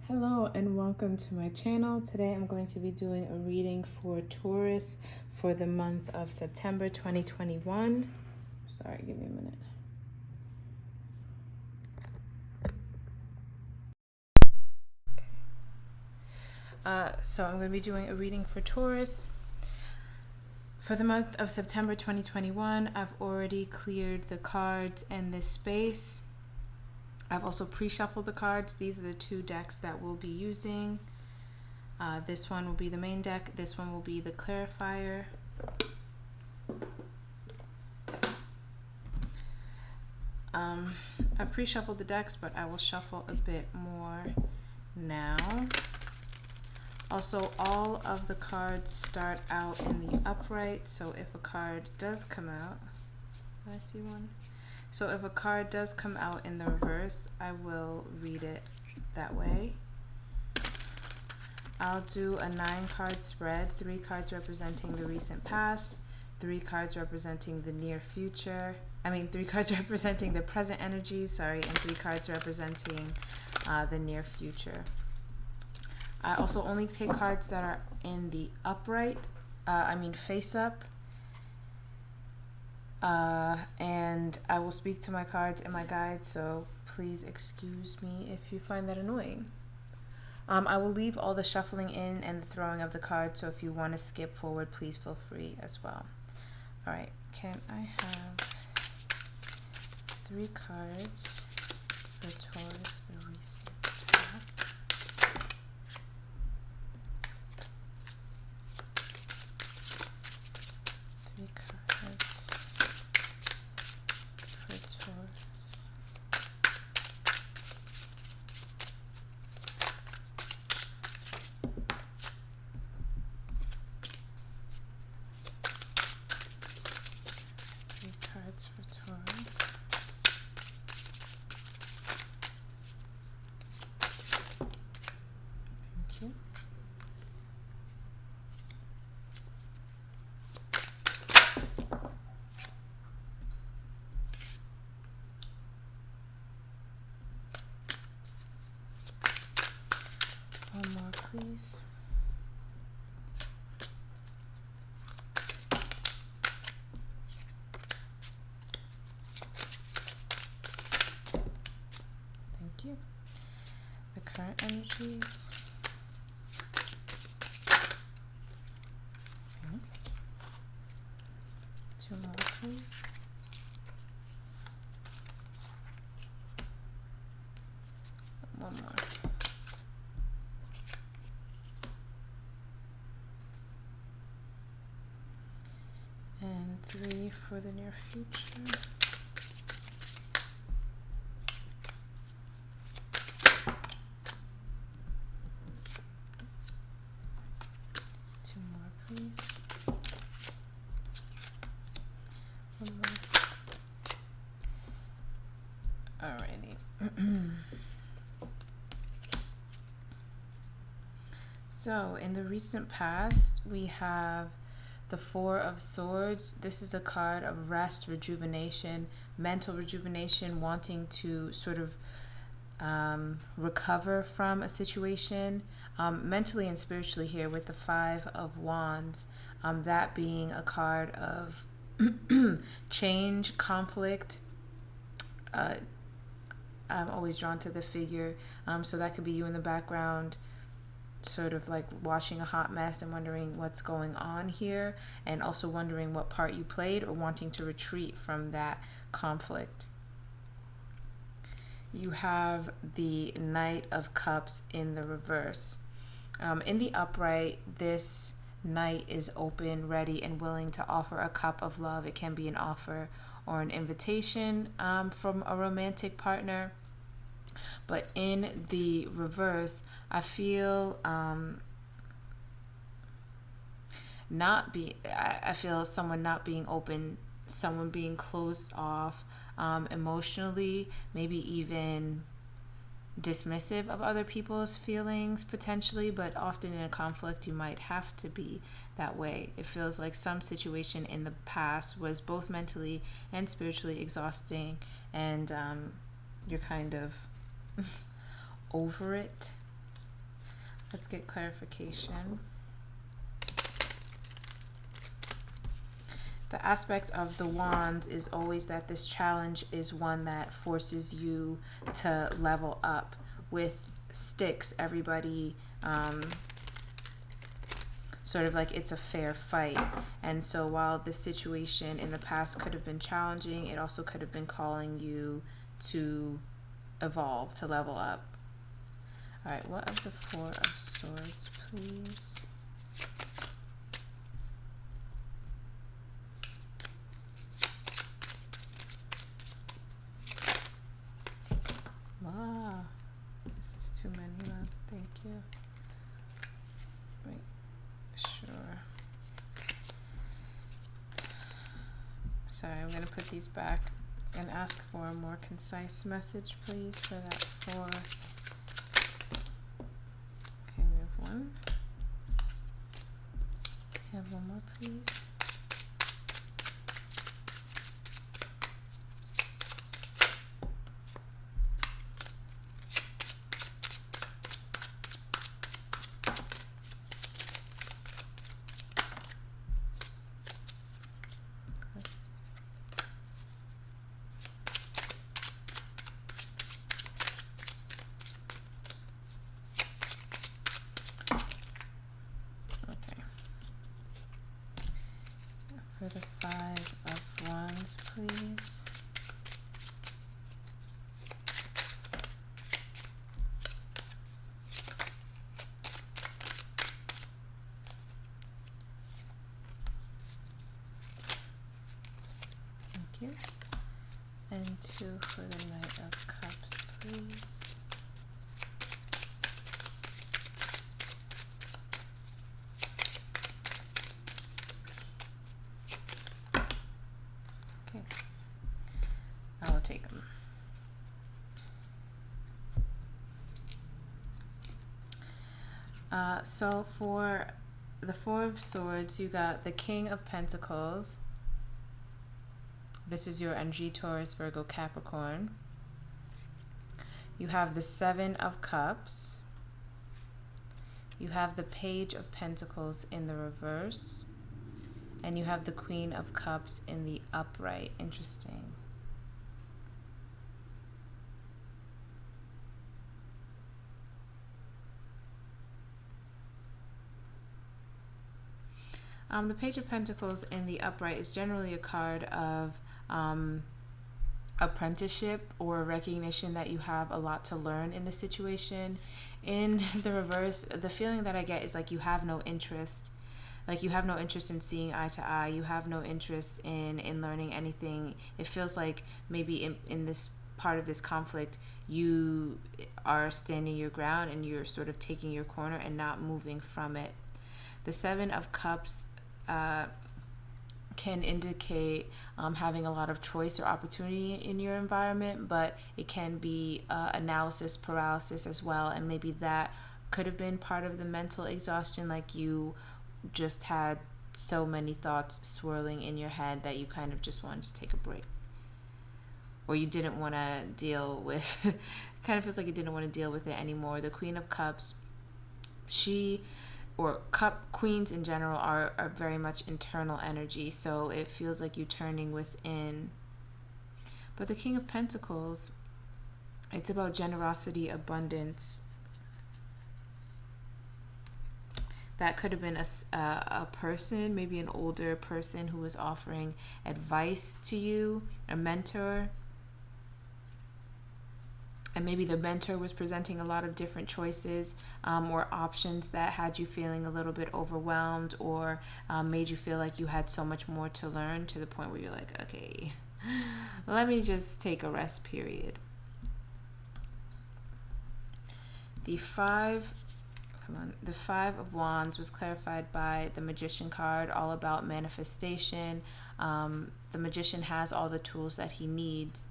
Hello and welcome to my channel. Today I'm going to be doing a reading for Taurus for the month of September 2021. Sorry, give me a minute. So I'm going to be doing a reading for Taurus for the month of September 2021. I've already cleared the cards and this space. I've also pre-shuffled the cards. These are the two decks that we'll be using. This one will be the main deck. This one will be the clarifier. I pre-shuffled the decks, but I will shuffle a bit more now. Also, all of the cards start out in the upright, so if a card does come out, I see one. So if a card does come out in the reverse, I will read it that way. I'll do a 9-card spread, 3 cards representing the recent past, 3 cards representing the near future. 3 cards representing the present energies, and 3 cards representing the near future. I also only take cards that are in the upright, face up. And I will speak to my cards in my guide, so please excuse me if you find that annoying. I will leave all the shuffling in and the throwing of the cards, so if you want to skip forward, please feel free as well. Alright, can I have 3 cards for Taurus, the recent past? One more, please. Thank you. The current energies. Oops. 2 more, please. One more. And 3 for the near future. Two more, please. One more. Alrighty. So, in the recent past, we have the 4 of Swords. This is a card of rest, rejuvenation, mental rejuvenation, wanting to sort of recover from a situation, mentally and spiritually here with the 5 of Wands, that being a card of change, conflict. I'm always drawn to the figure, so that could be you in the background, sort of like washing a hot mess and wondering what's going on here, and also wondering what part you played or wanting to retreat from that conflict. You have the Knight of Cups in the reverse. In the upright, this Knight is open, ready, and willing to offer a cup of love. It can be an offer or an invitation from a romantic partner. But in the reverse, I feel I feel someone not being open, someone being closed off emotionally, maybe even dismissive of other people's feelings potentially, but often in a conflict you might have to be that way. It feels like some situation in the past was both mentally and spiritually exhausting, and you're kind of over it. Let's get clarification. The aspect of the wands is always that this challenge is one that forces you to level up. With sticks, everybody sort of like it's a fair fight. And so while this situation in the past could have been challenging, it also could have been calling you to evolve, to level up. All right, what of the Four of Swords, please? Wow, this is too many, love. Thank you. Wait, sure. Sorry, I'm gonna put these back and ask for a more concise message, please, for that four. Okay, we have one. Have one more, please. For the Five of Wands, please. Thank you. And two for the Knight of Cups, please. I will take them. So for the Four of Swords, you got the King of Pentacles. This is your energy, Taurus, Virgo, Capricorn. You have the Seven of Cups. You have the Page of Pentacles in the reverse. And you have the Queen of Cups in the upright. Interesting. The Page of Pentacles in the upright is generally a card of apprenticeship or recognition that you have a lot to learn in the situation. In the reverse, the feeling that I get is like you have no interest. Like you have no interest in seeing eye to eye. You have no interest in learning anything. It feels like maybe in this part of this conflict, you are standing your ground and you're sort of taking your corner and not moving from it. The Seven of Cups can indicate having a lot of choice or opportunity in your environment, but it can be analysis paralysis as well, and maybe that could have been part of the mental exhaustion, like you just had so many thoughts swirling in your head that you kind of just wanted to take a break, or you didn't want to deal with kind of feels like you didn't want to deal with it anymore. The Queen of Cups, or cup queens in general are very much internal energy, so it feels like you turning within. But the King of Pentacles, it's about generosity, abundance. That could have been a person, maybe an older person who was offering advice to you, a mentor. And maybe the mentor was presenting a lot of different choices or options that had you feeling a little bit overwhelmed, or made you feel like you had so much more to learn, to the point where you're like, okay, let me just take a rest period. The Five of Wands was clarified by the Magician card, all about manifestation. The Magician has all the tools that he needs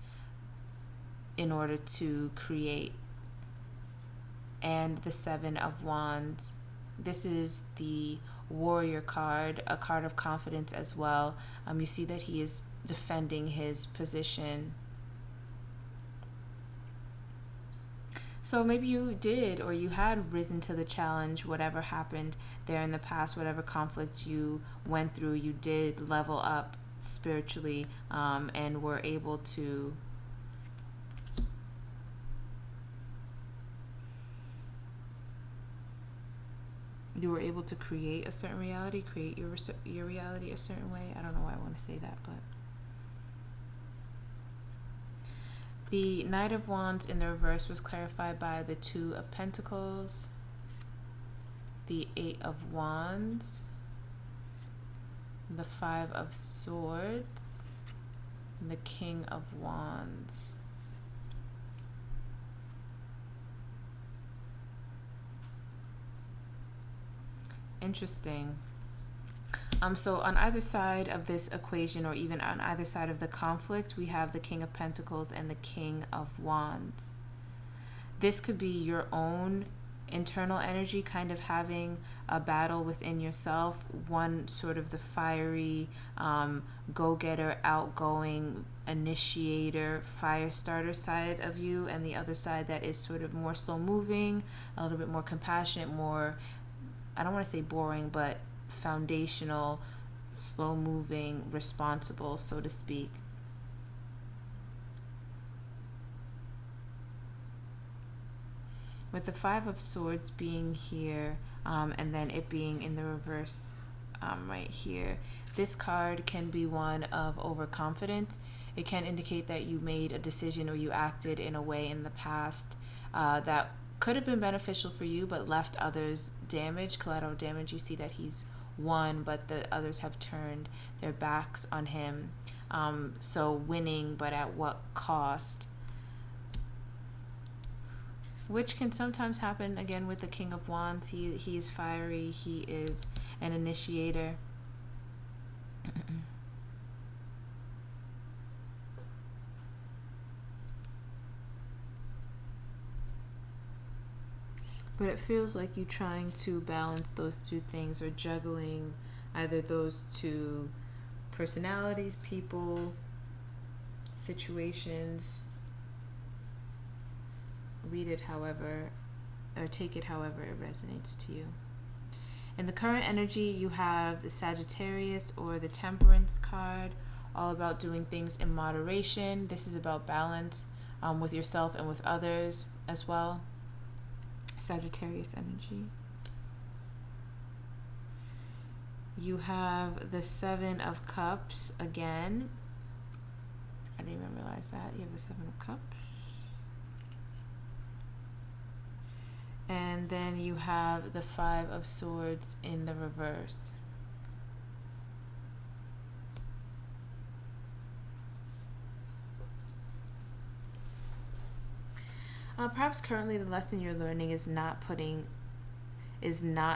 in order to create. And the Seven of Wands, this is the Warrior card, a card of confidence as well. You see that he is defending his position. So maybe you did, or you had risen to the challenge, whatever happened there in the past, whatever conflicts you went through, you did level up spiritually, and were able to create a certain reality, create your reality a certain way. I don't know why I want to say that, but the Knight of Wands in the reverse was clarified by the Two of Pentacles, the Eight of Wands, the Five of Swords, and the King of Wands. Interesting. So on either side of this equation, or even on either side of the conflict, we have the King of Pentacles and the King of Wands. This could be your own internal energy kind of having a battle within yourself. One sort of the fiery, go-getter, outgoing, initiator, fire starter side of you, and the other side that is sort of more slow moving, a little bit more compassionate, more, I don't want to say boring, but foundational, slow moving, responsible, so to speak. With the Five of Swords being here, and then it being in the reverse right here, this card can be one of overconfidence. It can indicate that you made a decision or you acted in a way in the past that could have been beneficial for you but left others damaged, collateral damage. You see that he's won, but the others have turned their backs on him. So winning, but at what cost? Which can sometimes happen again with the King of Wands. He is fiery. He is an initiator. But it feels like you trying to balance those two things, or juggling either those two personalities, people, situations. Read it however, or take it however it resonates to you. In the current energy, you have the Sagittarius or the Temperance card, all about doing things in moderation. This is about balance with yourself and with others as well. Sagittarius energy. You have the Seven of Cups again. I didn't even realize that. You have the Seven of Cups. And then you have the Five of Swords in the reverse. Perhaps currently the lesson you're learning is not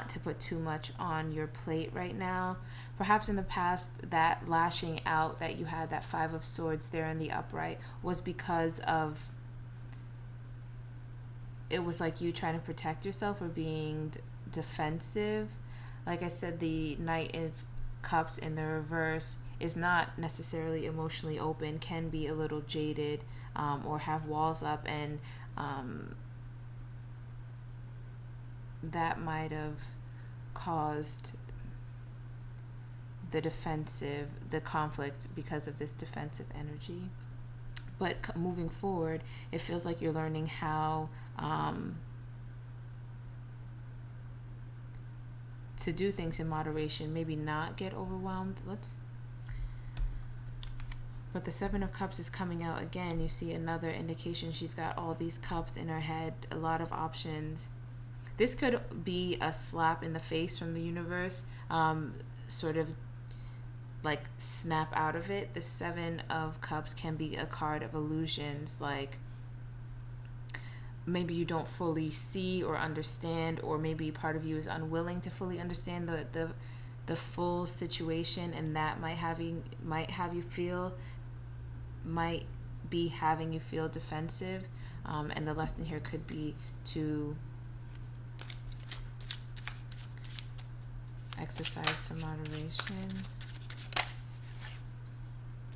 to put too much on your plate right now. Perhaps in the past, that lashing out that you had, that Five of Swords there in the upright, was because of, it was like you trying to protect yourself or being defensive. Like I said, the Knight of Cups in the reverse is not necessarily emotionally open, can be a little jaded, or have walls up, and that might have caused the conflict because of this defensive energy. But moving forward, it feels like you're learning how to do things in moderation, maybe not get overwhelmed. But the Seven of Cups is coming out again. You see another indication. She's got all these cups in her head, a lot of options. This could be a slap in the face from the universe, sort of like snap out of it. The Seven of Cups can be a card of illusions, like maybe you don't fully see or understand, or maybe part of you is unwilling to fully understand the full situation, and that might be having you feel defensive. And the lesson here could be to exercise some moderation.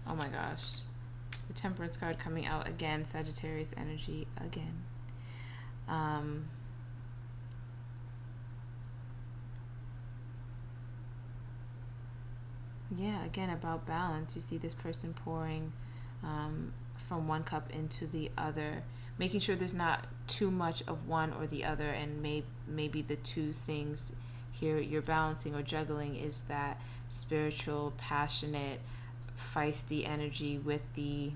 Oh my gosh. The Temperance card coming out again. Sagittarius energy again. Yeah, again, about balance. You see this person pouring from one cup into the other, making sure there's not too much of one or the other, and maybe the two things here you're balancing or juggling is that spiritual, passionate, feisty energy with the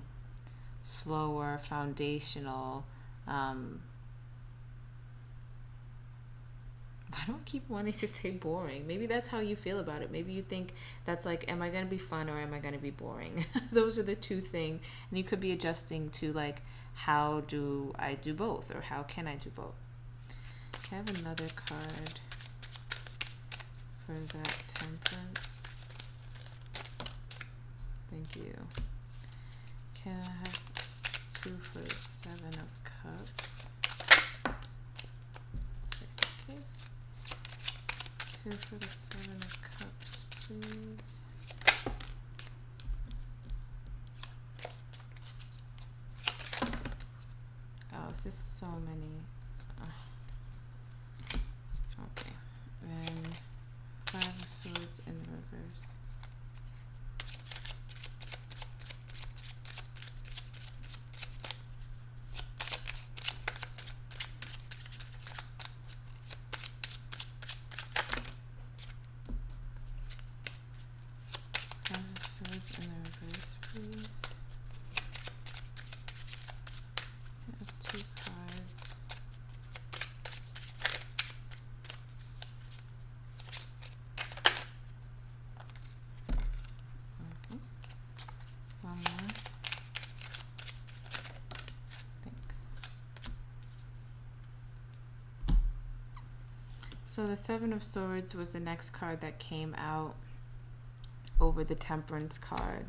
slower, foundational. Why do I keep wanting to say boring? Maybe that's how you feel about it. Maybe you think that's like, am I going to be fun or am I going to be boring? Those are the two things. And you could be adjusting to like, how do I do both, or how can I do both? Can I have another card for that temperance? Thank you. Can I have two for the Seven of Cups? Just in case. Two for the Seven of Cups, please. Oh, this is so many. Okay. And Five of Swords in the reverse. In the reverse, please. I have two cards. Okay. One more. Thanks. So the Seven of Swords was the next card that came out over the Temperance card.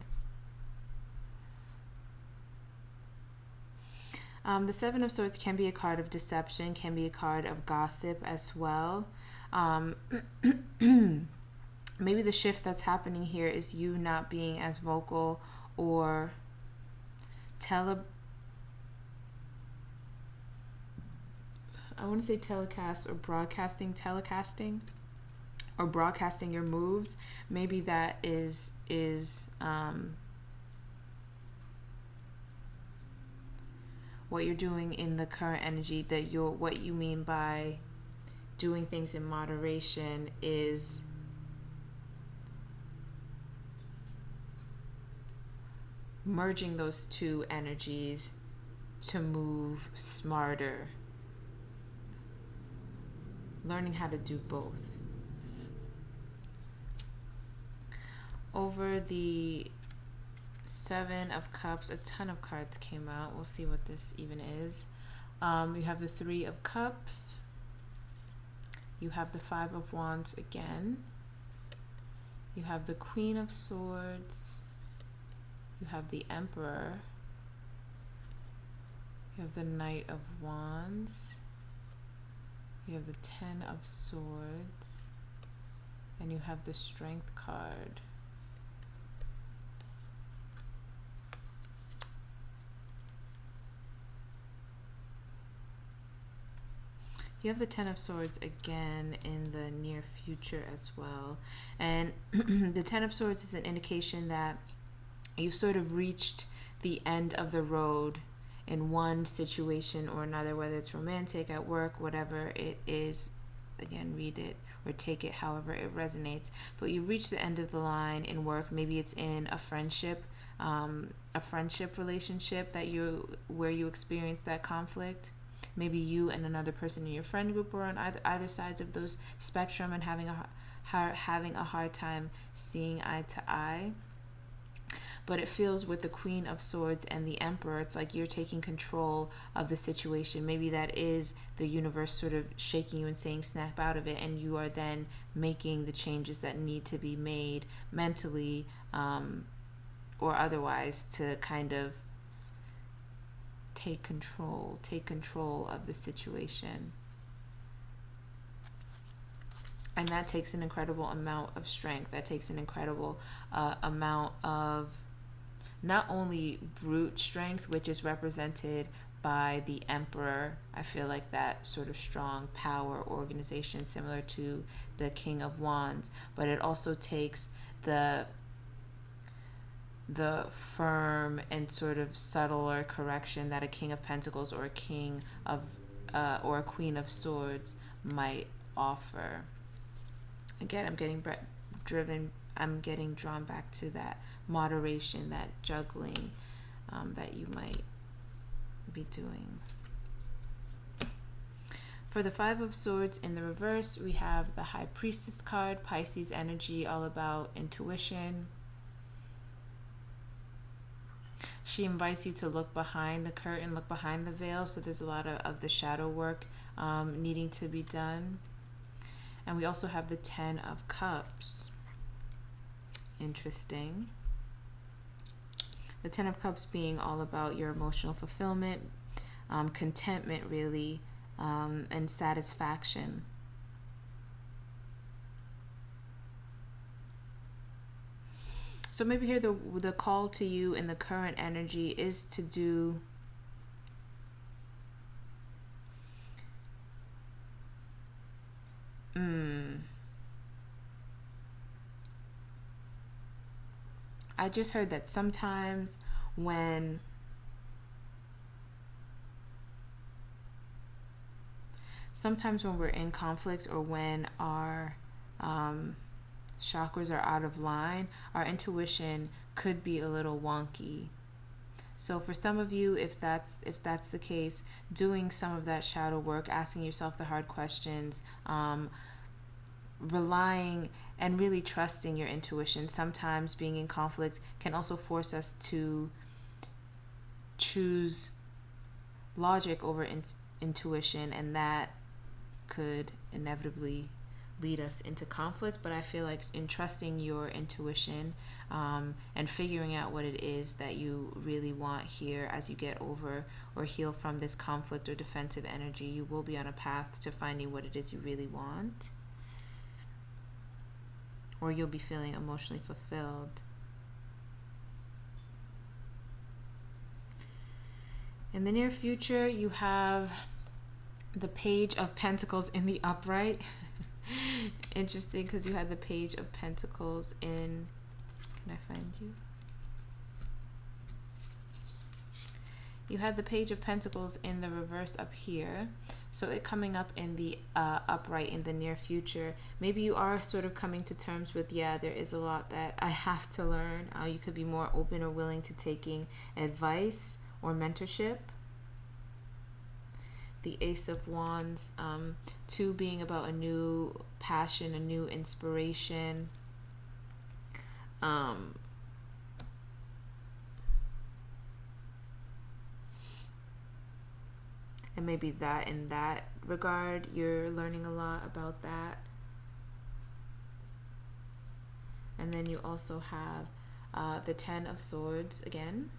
The Seven of Swords can be a card of deception, can be a card of gossip as well. Maybe the shift that's happening here is you not being as vocal or I want to say telecast or telecasting or broadcasting your moves. Maybe that is what you're doing in the current energy, that what you mean by doing things in moderation is merging those two energies to move smarter, learning how to do both. Over the Seven of Cups, a ton of cards came out. We'll see what this even is. You have the Three of Cups. You have the Five of Wands again. You have the Queen of Swords. You have the Emperor. You have the Knight of Wands. You have the Ten of Swords. And you have the Strength card. You have the Ten of Swords again in the near future as well. And the Ten of Swords is an indication that you've sort of reached the end of the road in one situation or another, whether it's romantic, at work, whatever it is. Again, read it or take it however it resonates. But you've reached the end of the line in work. Maybe it's in a friendship relationship where you experience that conflict. Maybe you and another person in your friend group are on either sides of those spectrum and having a hard time seeing eye to eye. But it feels with the Queen of Swords and the Emperor, it's like you're taking control of the situation. Maybe that is the universe sort of shaking you and saying snap out of it, and you are then making the changes that need to be made mentally or otherwise to kind of take control of the situation. And that takes an incredible amount of strength. That takes an incredible amount of not only brute strength, which is represented by the Emperor. I feel like that sort of strong power organization, similar to the King of Wands, but it also takes the firm and sort of subtler correction that a King of Pentacles or a King of or a Queen of Swords might offer. Again, I'm getting drawn back to that moderation, that juggling that you might be doing. For the Five of Swords in the reverse, we have the High Priestess card, Pisces energy, all about intuition. She invites you to look behind the curtain, look behind the veil. So there's a lot of the shadow work needing to be done. And we also have the Ten of Cups. Interesting. The Ten of Cups being all about your emotional fulfillment, contentment really, and satisfaction. So maybe here the call to you in the current energy is to do I just heard that sometimes when we're in conflicts, or when our chakras are out of line, our intuition could be a little wonky. So for some of you, if that's the case, doing some of that shadow work, asking yourself the hard questions, relying and really trusting your intuition. Sometimes being in conflict can also force us to choose logic over intuition, and that could inevitably lead us into conflict. But I feel like in trusting your intuition and figuring out what it is that you really want here as you get over or heal from this conflict or defensive energy, you will be on a path to finding what it is you really want, or you'll be feeling emotionally fulfilled. In the near future, you have the Page of Pentacles in the upright. Interesting, because you had the Page of Pentacles in, can I find you? You had the Page of Pentacles in the reverse up here. So it coming up in the upright in the near future. Maybe you are sort of coming to terms with, yeah, there is a lot that I have to learn. You could be more open or willing to taking advice or mentorship. The Ace of Wands, 2 being about a new passion, a new inspiration. And maybe that in that regard, you're learning a lot about that. And then you also have the Ten of Swords again,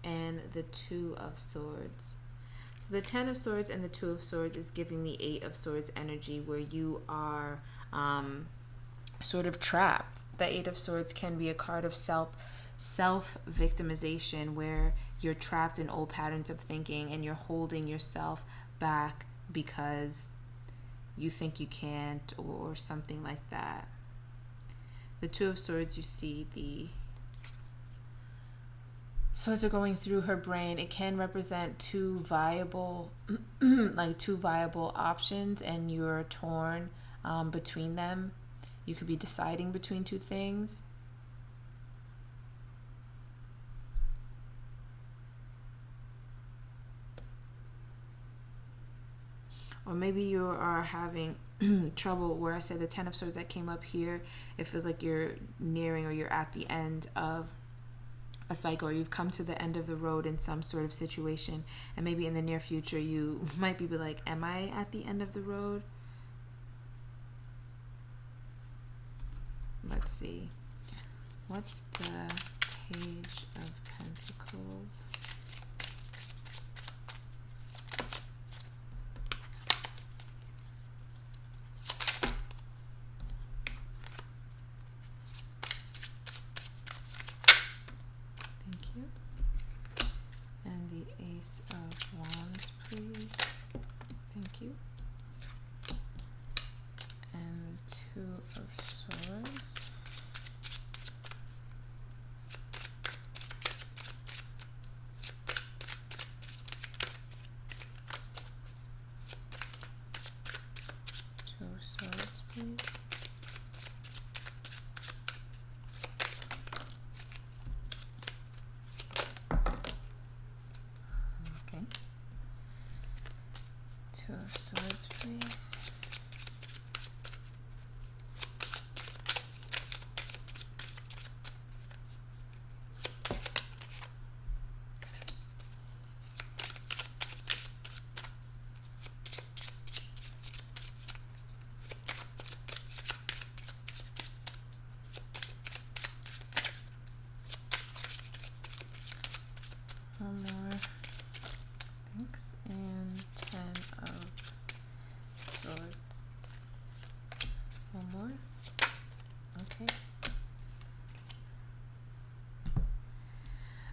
and the Two of Swords. So the Ten of Swords and the Two of Swords is giving me Eight of Swords energy, where you are sort of trapped. The Eight of Swords can be a card of self-victimization, where you're trapped in old patterns of thinking and you're holding yourself back because you think you can't, or something like that. The Two of Swords, you see the swords are going through her brain. It can represent two viable options, and you're torn between them. You could be deciding between two things. Or maybe you are having trouble, where I said the Ten of Swords that came up here, it feels like you're nearing, or you're at the end of a cycle, or you've come to the end of the road in some sort of situation, and maybe in the near future you might be like, am I at the end of the road? Let's see, what's the Page of Pentacles? And the Ace of Wands. Swords, please. One more. Thanks. And 10 of Swords. One more. Okay.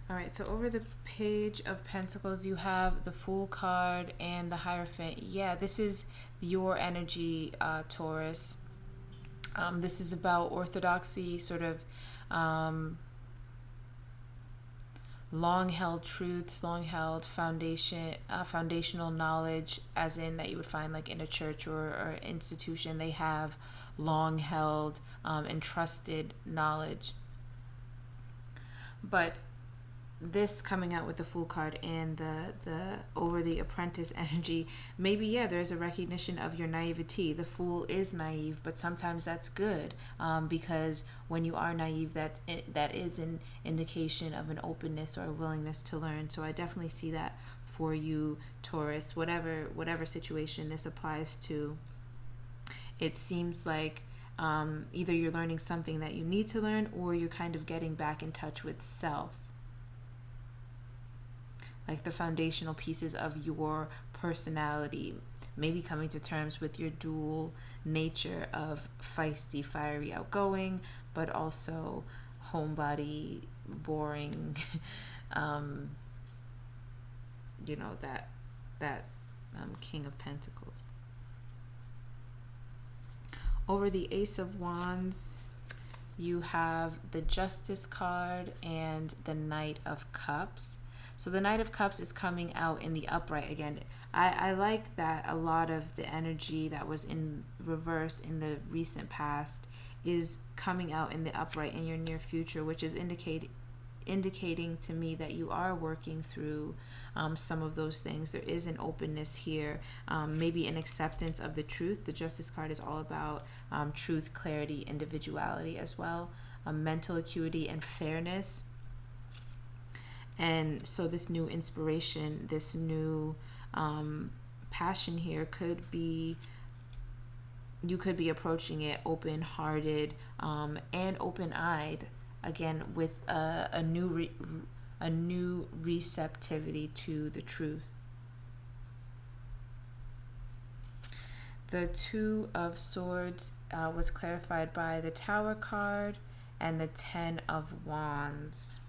All right, so over the Page of Pentacles, you have the Fool card and the Hierophant. Yeah, this is your energy, Taurus. This is about orthodoxy, sort of long-held truths, long-held foundational knowledge, as in that you would find like in a church or institution. They have long-held and trusted knowledge. But this coming out with the Fool card and the over the Apprentice energy, maybe, yeah, there's a recognition of your naivety. The Fool is naive, but sometimes that's good, because when you are naive, that is an indication of an openness or a willingness to learn. So I definitely see that for you, Taurus. Whatever situation this applies to, it seems like either you're learning something that you need to learn, or you're kind of getting back in touch with self, like the foundational pieces of your personality, maybe coming to terms with your dual nature of feisty, fiery, outgoing, but also homebody, boring, you know, that King of Pentacles. Over the Ace of Wands, you have the Justice card and the Knight of Cups. So the Knight of Cups is coming out in the upright again. I like that a lot of the energy that was in reverse in the recent past is coming out in the upright in your near future, which is indicating to me that you are working through some of those things. There is an openness here, maybe an acceptance of the truth. The Justice card is all about truth, clarity, individuality as well, mental acuity and fairness. And so this new inspiration, this new passion here could be, you could be approaching it open-hearted and open-eyed, again, with a new receptivity to the truth. The Two of Swords was clarified by the Tower card and the Ten of Wands.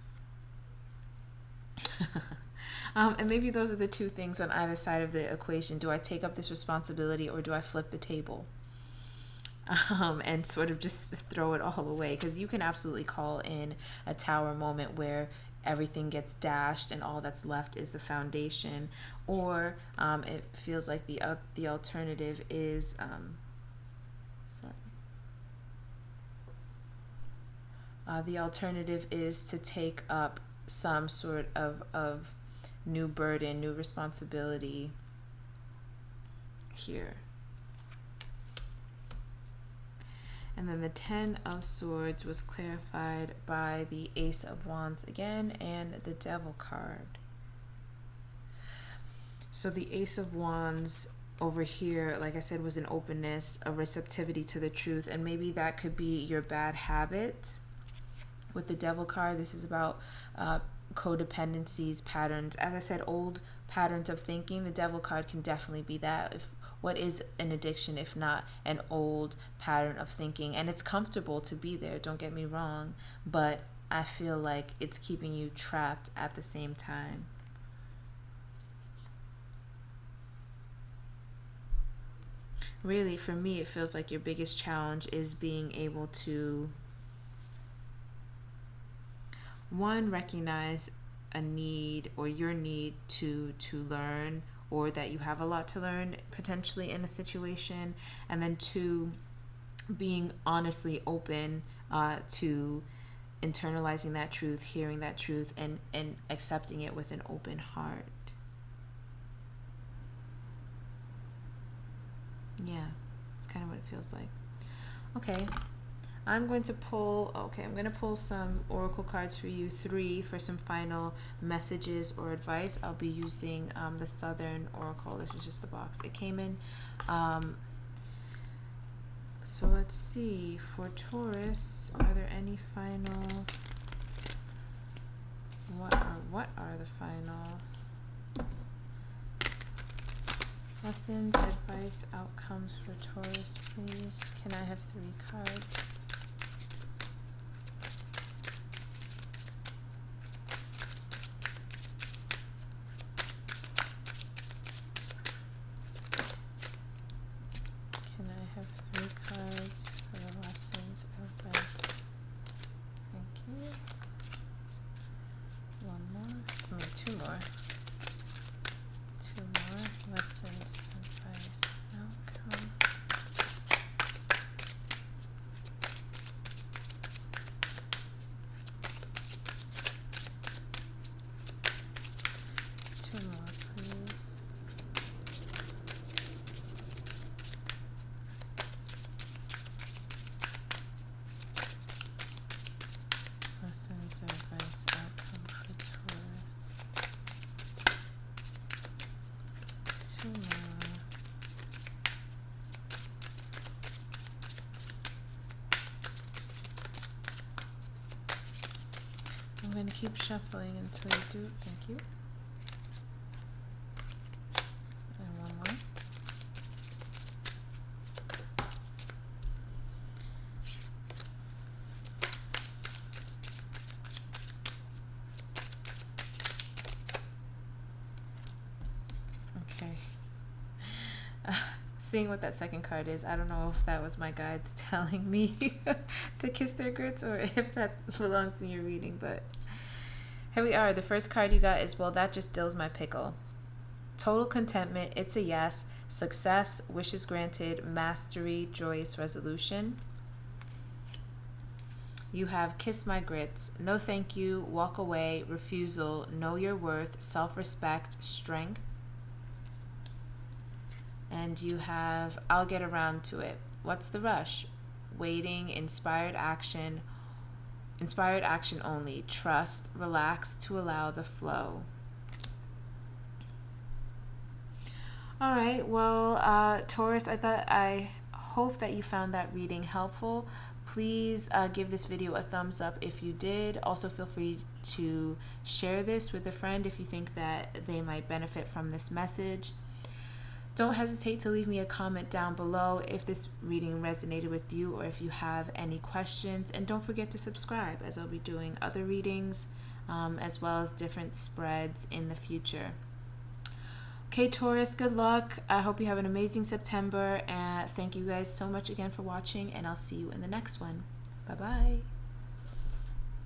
And maybe those are the two things on either side of the equation. Do I take up this responsibility, or do I flip the table and sort of just throw it all away? Because you can absolutely call in a Tower moment where everything gets dashed and all that's left is the foundation, or it feels like the alternative is the alternative is to take up some sort of new burden, new responsibility here. And then the Ten of Swords was clarified by the Ace of Wands again and the Devil card. So the Ace of Wands over here, like I said, was an openness, a receptivity to the truth, and maybe that could be your bad habit. With the Devil card, this is about codependencies, patterns. As I said, old patterns of thinking. The Devil card can definitely be that. What is an addiction if not an old pattern of thinking? And it's comfortable to be there, don't get me wrong, but I feel like it's keeping you trapped at the same time. Really, for me, it feels like your biggest challenge is being able to, one, recognize a need or your need to learn, or that you have a lot to learn potentially in a situation, and then two, being honestly open to internalizing that truth, hearing that truth, and accepting it with an open heart. Yeah, it's kind of what it feels like. Okay, I'm going to pull some oracle cards for you, 3 for some final messages or advice. I'll be using the Southern Oracle. This is just the box it came in. So let's see, for Taurus, are there any final, what are the final lessons, advice, outcomes for Taurus, please? Can I have 3 cards? Can I have 3 cards for the lessons, advice? Thank you. 1 more. I mean, 2 more. 2 more. Lessons, advice, outcome. Two more, please. Lessons, advice, outcome for Taurus. 2 more. I'm going to keep shuffling until you do. Thank you. And 1 more. Okay. Seeing what that second card is, I don't know if that was my guides telling me to kiss their grits or if that belongs in your reading, but here we are. The first card you got is, well, that just dills my pickle. Total contentment, it's a yes. Success, wishes granted, mastery, joyous resolution. You have kiss my grits, no thank you, walk away, refusal, know your worth, self-respect, strength. And you have, I'll get around to it. What's the rush? Waiting, inspired action only, trust, relax to allow the flow. All right, well, Taurus, I hope that you found that reading helpful. Please give this video a thumbs up if you did. Also, feel free to share this with a friend if you think that they might benefit from this message. Don't hesitate to leave me a comment down below if this reading resonated with you or if you have any questions. And don't forget to subscribe, as I'll be doing other readings as well as different spreads in the future. Okay, Taurus, good luck. I hope you have an amazing September. And thank you guys so much again for watching, and I'll see you in the next one. Bye-bye.